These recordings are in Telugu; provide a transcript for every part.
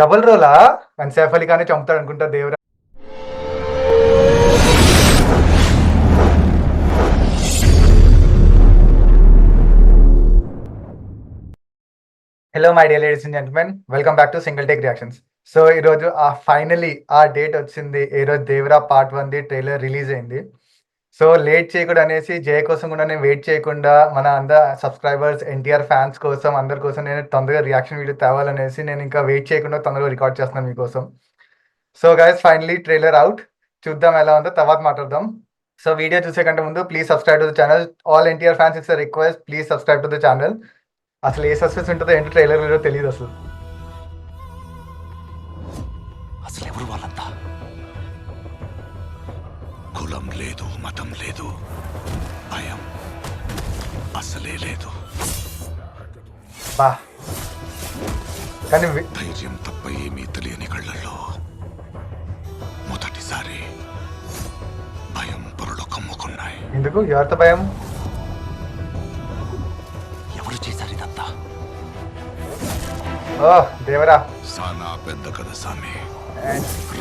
డబుల్ రోలా? అండ్ సైఫ్ అలీ ఖానే చంపుతాడు అనుకుంటా Devara. Hello my dear ladies and gentlemen, welcome back to single take reactions. So ఈరోజు ఫైనలీ ఆ డేట్ వచ్చింది. ఈ రోజు దేవరా పార్ట్ 1 ట్రైలర్ రిలీజ్ అయింది. సో లేట్ చేయకూడదు అనేసి జయ కోసం కూడా నేను వెయిట్ చేయకుండా మన అందరు సబ్స్క్రైబర్స్, ఎన్టీఆర్ ఫ్యాన్స్ కోసం, అందరి కోసం నేను తొందరగా రియాక్షన్ వీడియో తేవాలనేసి నేను ఇంకా వెయిట్ చేయకుండా తొందరగా రికార్డ్ చేస్తున్నాను మీకోసం. So guys, finally trailer out. చూద్దాం ఎలా ఉందో, తర్వాత మాట్లాడదాం. సో వీడియో చూసే కంటే ముందు please subscribe to the channel. All NTR fans, it's request, please subscribe to the channel. అసలు ఏ సస్పెన్స్ ఉంటుందో ఏంటో ట్రైలర్ వీడియో తెలియదు అసలు. అసలు ఎవరు వాళ్ళంతా? కులం లేదు, మతం లేదు, భయం అసలే లేదు. బా కానీ ధైర్యం తప్ప ఏమీ తెలియని కళ్ళల్లో మొదటిసారి భయం పొరలు కమ్ముకున్నాయి. ఎందుకు ఎవరితో భయం? ఎవరు చేశారు ఇదంతా? ఓ దేవరా, సానా పెద్ద కథ సామి.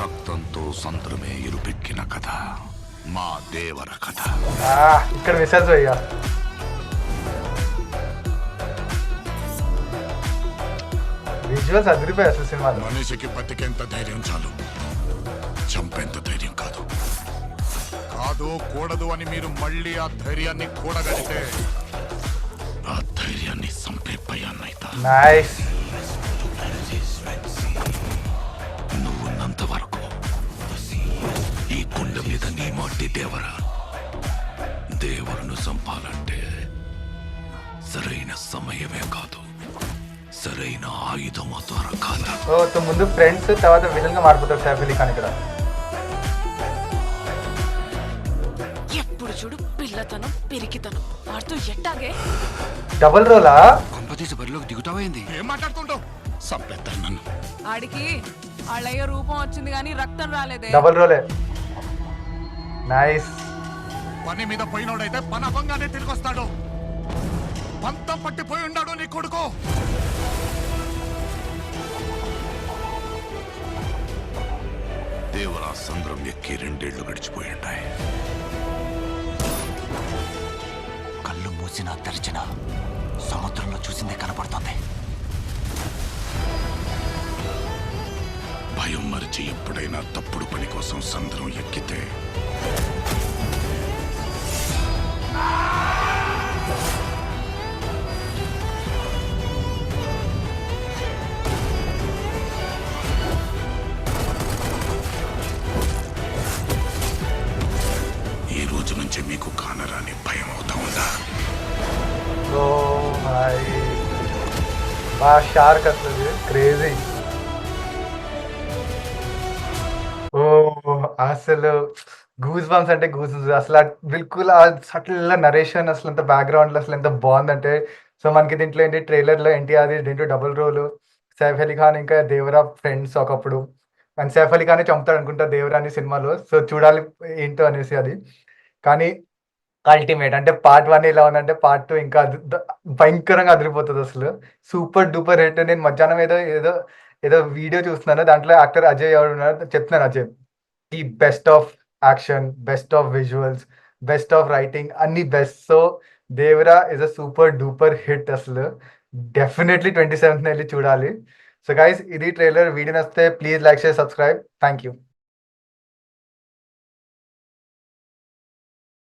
రక్తంతో సంద్రమే ఇరుపెక్కిన కథ మా దేవర కథ. ఇక్కడ మెసేజ్ అయ్యా. విజువల్స్ అదిరిపోయాయి అసలు సినిమాలో. మనిషికి బతికేంత ధైర్యం చాలు, చంపేంత ధైర్యం కాదు. కాదు కూడదు అని మీరు మళ్ళీ ఆ ధైర్యాన్ని కూడగలిగితే ఆ ధైర్యాన్ని చంపే భయాన్నైతా. నైస్. నువ్వున్నంత వరకు ఈ కొండ మీద నీ మట్టి దేవరను చంపాలంటే సరైన సమయమే కాదు, సరైన ఆయుధం దొరకాలి. సో ముందు ఫ్రెండ్స్, తర్వాత విలన్ గా మారిపోతారు సైఫ్ అలీ ఖాన్ ఇక్కడ. ఎప్పుడు చూడు పిల్లతనం, పెరిగితనం, వాడితో ఎట్టాగే. డబుల్ రోలా? కొంపతీసి బరిలోకి దిగుతావేంది? ఏం మాట్లాడుతుంటావు? చంపేస్తాను నన్ను. ఆడికి వాళ్ళయ్య రూపం వచ్చింది కానీ రక్తం రాలేదే. డబుల్ రోలే. నైస్. పని మీద పోయినోడైతే పని అవ్వంగానే తిరిగి వస్తాడు. పంతం పట్టిపోయి ఉన్నాడు నీ కొడుకు. దేవరా సంద్రం ఎక్కి 2 ఏళ్లు గడిచిపోయి ఉంటాయి. కళ్ళు మూసినా తెరిచినా సముద్రంలో చూసిందే కనపడుతుంది. భయం మరిచి ఎప్పుడైనా తప్పుడు పని కోసం సంద్రం ఎక్కితే ఈ రోజు నుంచి మీకు కానరాని భయం అవుతా ఉందా? ఓ మై, బా షార్క్ అసలు క్రేజీ. ఓ అసలు గూస్ బంప్స్ అంటే గూస్ బంప్స్ అసలు. బిల్కుల్ ఆ సటిల్ నరేషన్ అసలు ఎంత బ్యాక్గ్రౌండ్ అసలు ఎంత బాగుందంటే. సో మనకి దీంట్లో ఏంటి, ట్రైలర్లో ఎన్టీఆర్, దీంట్లో డబుల్ రోల్, సైఫ్ అలీ ఖాన్ ఇంకా దేవరా ఫ్రెండ్స్ ఒకప్పుడు. అండ్ సైఫ్ అలీ ఖానే చంపుతాడు అనుకుంటా దేవరా అని సినిమాలో. సో చూడాలి ఏంటో అనేసి అది. కానీ అల్టిమేట్ అంటే పార్ట్ 1 ఇలా ఉందంటే పార్ట్ 2 ఇంకా భయంకరంగా అదిరిపోతుంది అసలు. Super duper hit. నేను మధ్యాహ్నం ఏదో ఏదో ఏదో వీడియో చూస్తున్నాను, దాంట్లో యాక్టర్ అజయ్ ఎవరు ఉన్నారు చెప్తున్నాను. అజయ్ ఈ best of action, best of visuals, best of writing, అన్ని best. So Devara is a super duper hit అసలు. డెఫినెట్లీ 27th వెళ్ళి చూడాలి. సో గైస్, ఇది ట్రైలర్. వీడియో నచ్చితే please like, share, subscribe. Thank you.